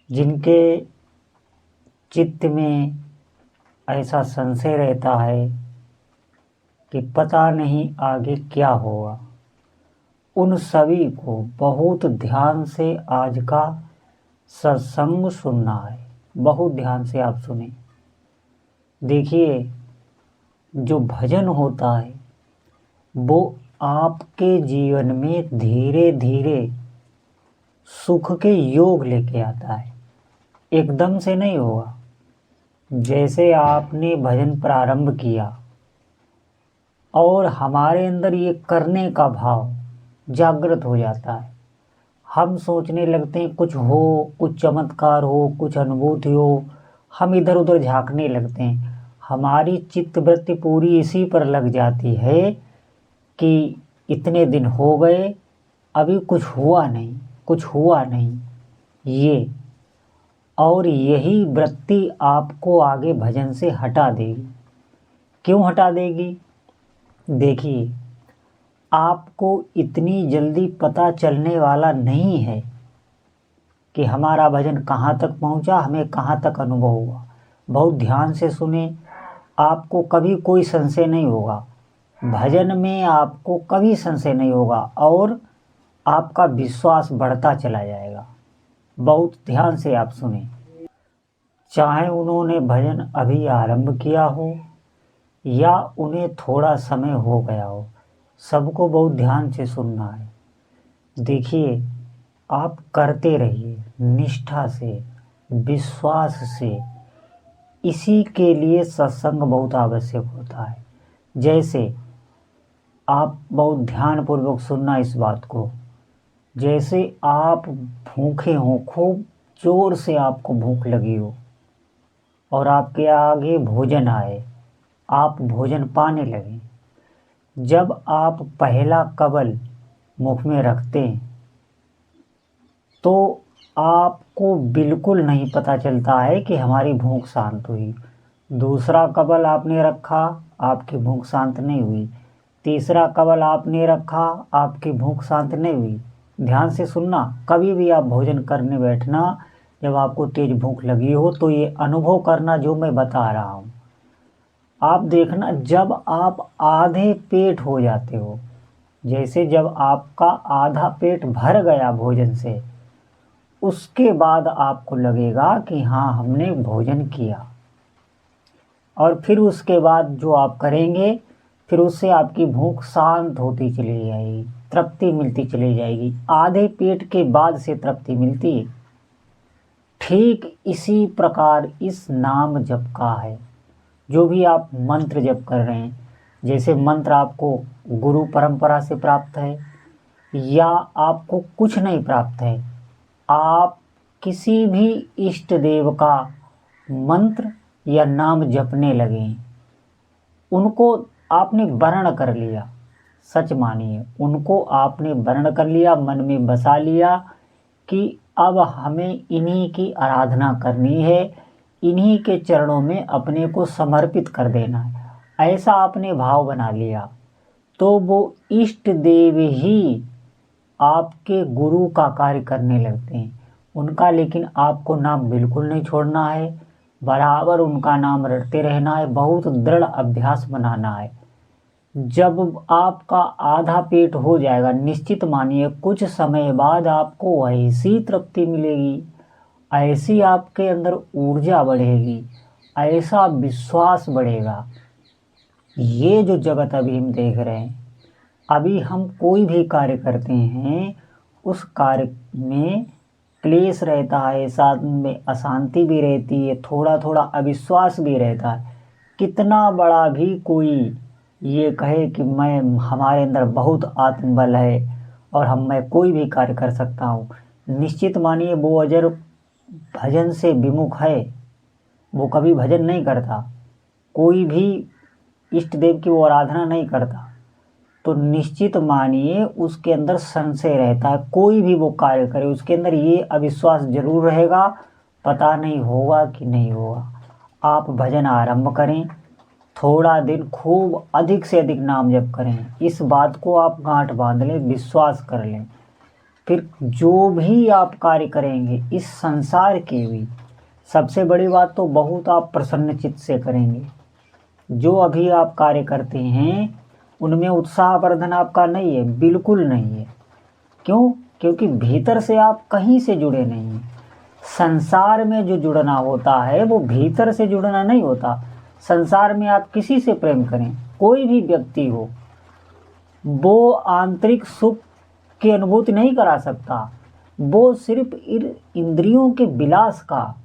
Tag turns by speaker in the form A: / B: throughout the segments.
A: जिनके चित्त में ऐसा संशय रहता है कि पता नहीं आगे क्या होगा, उन सभी को बहुत ध्यान से आज का सत्संग सुनना है। बहुत ध्यान से आप सुने। देखिए, जो भजन होता है वो आपके जीवन में धीरे धीरे सुख के योग लेके आता है, एकदम से नहीं होगा। जैसे आपने भजन प्रारंभ किया और हमारे अंदर ये करने का भाव जागृत हो जाता है, हम सोचने लगते हैं कुछ हो, कुछ चमत्कार हो, कुछ अनुभूति हो, हम इधर उधर झांकने लगते हैं। हमारी चित्तवृत्ति पूरी इसी पर लग जाती है कि इतने दिन हो गए, अभी कुछ हुआ नहीं, कुछ हुआ नहीं। ये और यही वृत्ति आपको आगे भजन से हटा देगी। क्यों हटा देगी? देखिए, आपको इतनी जल्दी पता चलने वाला नहीं है कि हमारा भजन कहाँ तक पहुँचा, हमें कहाँ तक अनुभव हुआ। बहुत ध्यान से सुने, आपको कभी कोई संशय नहीं होगा। भजन में आपको कभी संशय नहीं होगा और आपका विश्वास बढ़ता चला जाएगा। बहुत ध्यान से आप सुने। चाहे उन्होंने भजन अभी आरंभ किया हो या उन्हें थोड़ा समय हो गया हो, सबको बहुत ध्यान से सुनना है। देखिए, आप करते रहिए निष्ठा से, विश्वास से। इसी के लिए सत्संग बहुत आवश्यक होता है। जैसे आप बहुत ध्यानपूर्वक सुनना इस बात को। जैसे आप भूखे हों, खूब जोर से आपको भूख लगी हो और आपके आगे भोजन आए, आप भोजन पाने लगे। जब आप पहला कबल मुख में रखते हैं तो आपको बिल्कुल नहीं पता चलता है कि हमारी भूख शांत हुई। दूसरा कबल आपने रखा, आपकी भूख शांत नहीं हुई। तीसरा कबल आपने रखा, आपकी भूख शांत नहीं हुई। ध्यान से सुनना। कभी भी आप भोजन करने बैठना, जब आपको तेज भूख लगी हो तो ये अनुभव करना जो मैं बता रहा हूँ। आप देखना, जब आप आधे पेट हो जाते हो, जैसे जब आपका आधा पेट भर गया भोजन से, उसके बाद आपको लगेगा कि हाँ, हमने भोजन किया। और फिर उसके बाद जो आप करेंगे, फिर उससे आपकी भूख शांत होती चली जाएगी, तृप्ति मिलती चली जाएगी। आधे पेट के बाद से तृप्ति मिलती है। ठीक इसी प्रकार इस नाम जप का है। जो भी आप मंत्र जप कर रहे हैं, जैसे मंत्र आपको गुरु परंपरा से प्राप्त है या आपको कुछ नहीं प्राप्त है, आप किसी भी इष्ट देव का मंत्र या नाम जपने लगे, उनको आपने वर्ण कर लिया। सच मानिए, उनको आपने वर्ण कर लिया, मन में बसा लिया कि अब हमें इन्हीं की आराधना करनी है, इन्हीं के चरणों में अपने को समर्पित कर देना है। ऐसा आपने भाव बना लिया तो वो इष्ट देव ही आपके गुरु का कार्य करने लगते हैं। उनका लेकिन आपको नाम बिल्कुल नहीं छोड़ना है, बराबर उनका नाम रटते रहना है, बहुत दृढ़ अभ्यास बनाना है। जब आपका आधा पेट हो जाएगा, निश्चित मानिए कुछ समय बाद आपको ऐसी तृप्ति मिलेगी, ऐसी आपके अंदर ऊर्जा बढ़ेगी, ऐसा विश्वास बढ़ेगा। ये जो जगत अभी हम देख रहे हैं, अभी हम कोई भी कार्य करते हैं, उस कार्य में क्लेश रहता है, साथ में अशांति भी रहती है, थोड़ा थोड़ा अविश्वास भी रहता है। कितना बड़ा भी कोई ये कहे कि हमारे अंदर बहुत आत्मबल है और मैं कोई भी कार्य कर सकता हूँ, निश्चित मानिए वो अगर भजन से विमुख है, वो कभी भजन नहीं करता, कोई भी इष्ट देव की वो आराधना नहीं करता, तो निश्चित मानिए उसके अंदर संशय रहता है। कोई भी वो कार्य करे, उसके अंदर ये अविश्वास जरूर रहेगा, पता नहीं होगा कि नहीं होगा। आप भजन आरंभ करें, थोड़ा दिन खूब अधिक से अधिक नाम जप करें, इस बात को आप गांठ बांध लें, विश्वास कर लें। फिर जो भी आप कार्य करेंगे इस संसार के भी, सबसे बड़ी बात तो बहुत आप प्रसन्नचित्त से करेंगे। जो अभी आप कार्य करते हैं उनमें उत्साहवर्धन आपका नहीं है, बिल्कुल नहीं है। क्यों? क्योंकि भीतर से आप कहीं से जुड़े नहीं हैं। संसार में जो जुड़ना होता है वो भीतर से जुड़ना नहीं होता। संसार में आप किसी से प्रेम करें, कोई भी व्यक्ति हो, वो आंतरिक सुख की अनुभूति नहीं करा सकता। वो सिर्फ इंद्रियों के विलास का,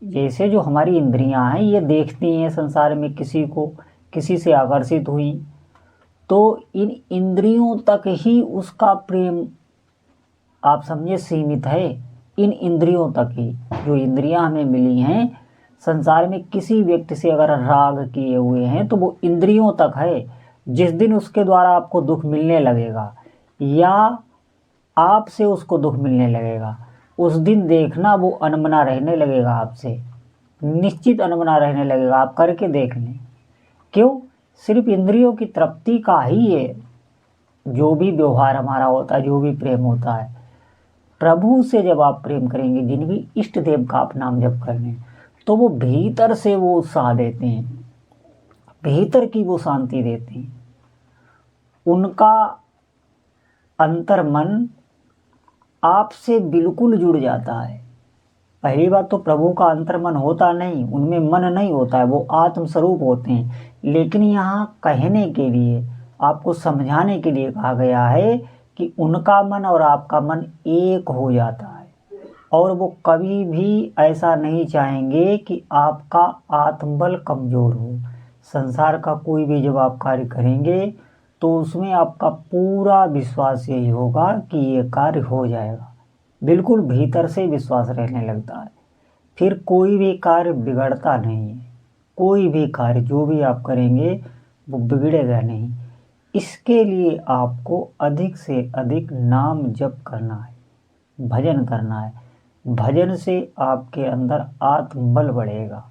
A: जैसे जो हमारी इंद्रियां हैं ये देखती हैं संसार में किसी को, किसी से आकर्षित हुई, तो इन इंद्रियों तक ही उसका प्रेम आप समझे सीमित है। इन इंद्रियों तक ही, जो इंद्रियां हमें मिली हैं संसार में, किसी व्यक्ति से अगर राग किए हुए हैं तो वो इंद्रियों तक है। जिस दिन उसके द्वारा आपको दुख मिलने लगेगा या आपसे उसको दुख मिलने लगेगा, उस दिन देखना वो अनमना रहने लगेगा आपसे, निश्चित अनमना रहने लगेगा। आप करके देख लें। क्यों? सिर्फ इंद्रियों की तृप्ति का ही है जो भी व्यवहार हमारा होता है, जो भी प्रेम होता है। प्रभु से जब आप प्रेम करेंगे, जिन भी इष्ट देव का आप नाम जप कर लें, तो वो भीतर से वो उत्साह देते हैं, भीतर की वो शांति देते हैं। उनका अंतर्मन आपसे बिल्कुल जुड़ जाता है। पहली बात तो प्रभु का अंतर्मन होता नहीं, उनमें मन नहीं होता है, वो आत्म स्वरूप होते हैं। लेकिन यहाँ कहने के लिए, आपको समझाने के लिए कहा गया है कि उनका मन और आपका मन एक हो जाता है, और वो कभी भी ऐसा नहीं चाहेंगे कि आपका आत्मबल कमज़ोर हो। संसार का कोई भी जब आप कार्य करेंगे तो उसमें आपका पूरा विश्वास यही होगा कि ये कार्य हो जाएगा, बिल्कुल भीतर से विश्वास रहने लगता है। फिर कोई भी कार्य बिगड़ता नहीं है। कोई भी कार्य जो भी आप करेंगे वो बिगड़ेगा नहीं। इसके लिए आपको अधिक से अधिक नाम जप करना है, भजन करना है। भजन से आपके अंदर आत्मबल बढ़ेगा,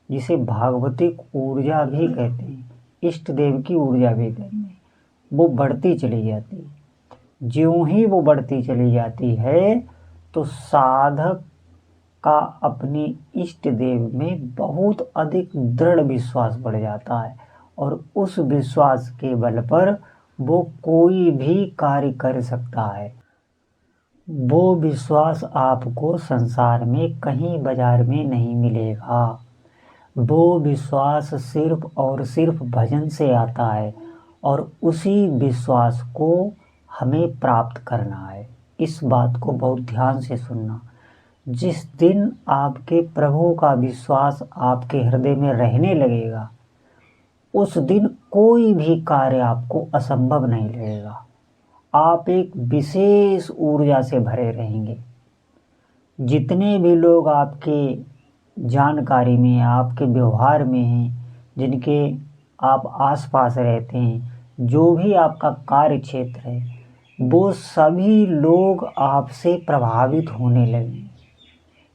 A: जिसे भागवतिक ऊर्जा भी कहते हैं, इष्ट देव की ऊर्जा भी कहते हैं। वो बढ़ती चली जाती है। ज्यों ही वो बढ़ती चली जाती है तो साधक का अपने इष्ट देव में बहुत अधिक दृढ़ विश्वास बढ़ जाता है, और उस विश्वास के बल पर वो कोई भी कार्य कर सकता है। वो विश्वास आपको संसार में कहीं बाजार में नहीं मिलेगा। वो विश्वास सिर्फ और सिर्फ भजन से आता है, और उसी विश्वास को हमें प्राप्त करना है। इस बात को बहुत ध्यान से सुनना। जिस दिन आपके प्रभु का विश्वास आपके हृदय में रहने लगेगा, उस दिन कोई भी कार्य आपको असंभव नहीं लगेगा। आप एक विशेष ऊर्जा से भरे रहेंगे। जितने भी लोग आपके जानकारी में, आपके व्यवहार में हैं, जिनके आप आसपास रहते हैं, जो भी आपका कार्य क्षेत्र है, वो सभी लोग आपसे प्रभावित होने लगे,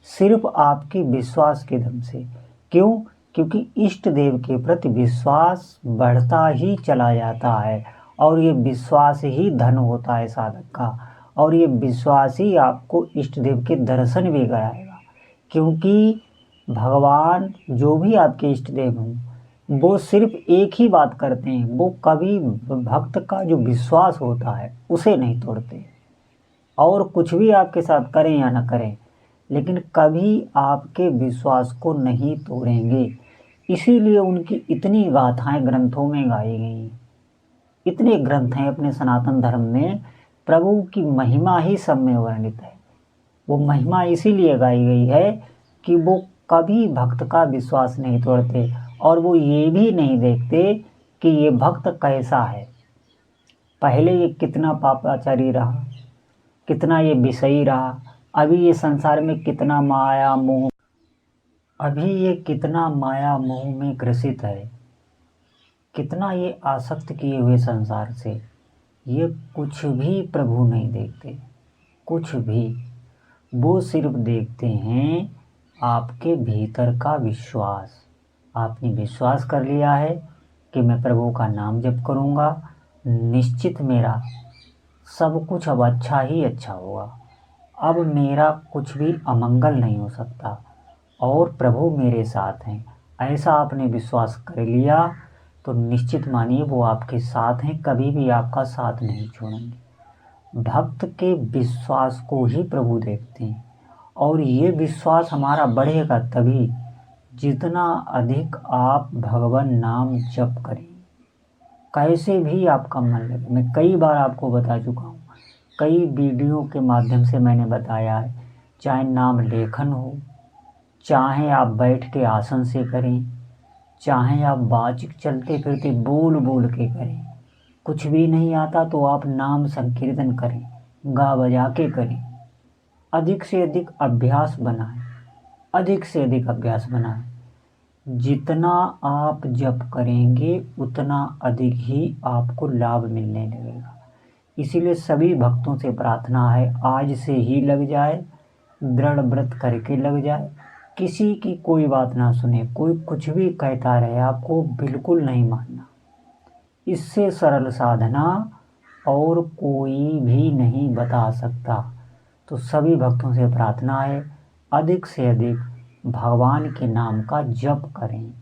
A: सिर्फ आपके विश्वास के दम से। क्यों? क्योंकि इष्ट देव के प्रति विश्वास बढ़ता ही चला जाता है, और ये विश्वास ही धन होता है साधक का, और ये विश्वास ही आपको इष्ट देव के दर्शन भी कराएगा। क्योंकि भगवान जो भी आपके इष्ट देव हों, वो सिर्फ एक ही बात करते हैं, वो कभी भक्त का जो विश्वास होता है उसे नहीं तोड़ते। और कुछ भी आपके साथ करें या ना करें, लेकिन कभी आपके विश्वास को नहीं तोड़ेंगे। इसीलिए उनकी इतनी गाथाएं ग्रंथों में गाई गई। इतने ग्रंथ हैं अपने सनातन धर्म में, प्रभु की महिमा ही सब में वर्णित है। वो महिमा इसीलिए गाई गई है कि वो कभी भक्त का विश्वास नहीं तोड़ते, और वो ये भी नहीं देखते कि ये भक्त कैसा है, पहले ये कितना पापाचारी रहा, कितना ये विषयी रहा, अभी ये संसार में कितना माया मोह, अभी ये कितना माया मोह में ग्रसित है, कितना ये आसक्त किए हुए संसार से। ये कुछ भी प्रभु नहीं देखते, कुछ भी। वो सिर्फ देखते हैं आपके भीतर का विश्वास। आपने विश्वास कर लिया है कि मैं प्रभु का नाम जप करूँगा, निश्चित मेरा सब कुछ अब अच्छा ही अच्छा होगा, अब मेरा कुछ भी अमंगल नहीं हो सकता और प्रभु मेरे साथ हैं। ऐसा आपने विश्वास कर लिया तो निश्चित मानिए वो आपके साथ हैं, कभी भी आपका साथ नहीं छोड़ेंगे। भक्त के विश्वास को ही प्रभु देखते हैं और ये विश्वास हमारा बढ़ेगा तभी जितना अधिक आप भगवान नाम जप करें, कैसे भी आपका मन लगे। मैं कई बार आपको बता चुका हूँ, कई वीडियो के माध्यम से मैंने बताया है, चाहे नाम लेखन हो, चाहे आप बैठ के आसन से करें, चाहे आप बाचिक चलते फिरते बोल बोल के करें, कुछ भी नहीं आता तो आप नाम संकीर्तन करें, गा बजा के करें। अधिक से अधिक अभ्यास बनाएं, अधिक से अधिक अभ्यास बनाएं। जितना आप जप करेंगे उतना अधिक ही आपको लाभ मिलने लगेगा। इसीलिए सभी भक्तों से प्रार्थना है, आज से ही लग जाए, दृढ़ व्रत करके लग जाए। किसी की कोई बात ना सुने, कोई कुछ भी कहता रहे, आपको बिल्कुल नहीं मानना। इससे सरल साधना और कोई भी नहीं बता सकता। तो सभी भक्तों से प्रार्थना है, अधिक से अधिक भगवान के नाम का जप करें।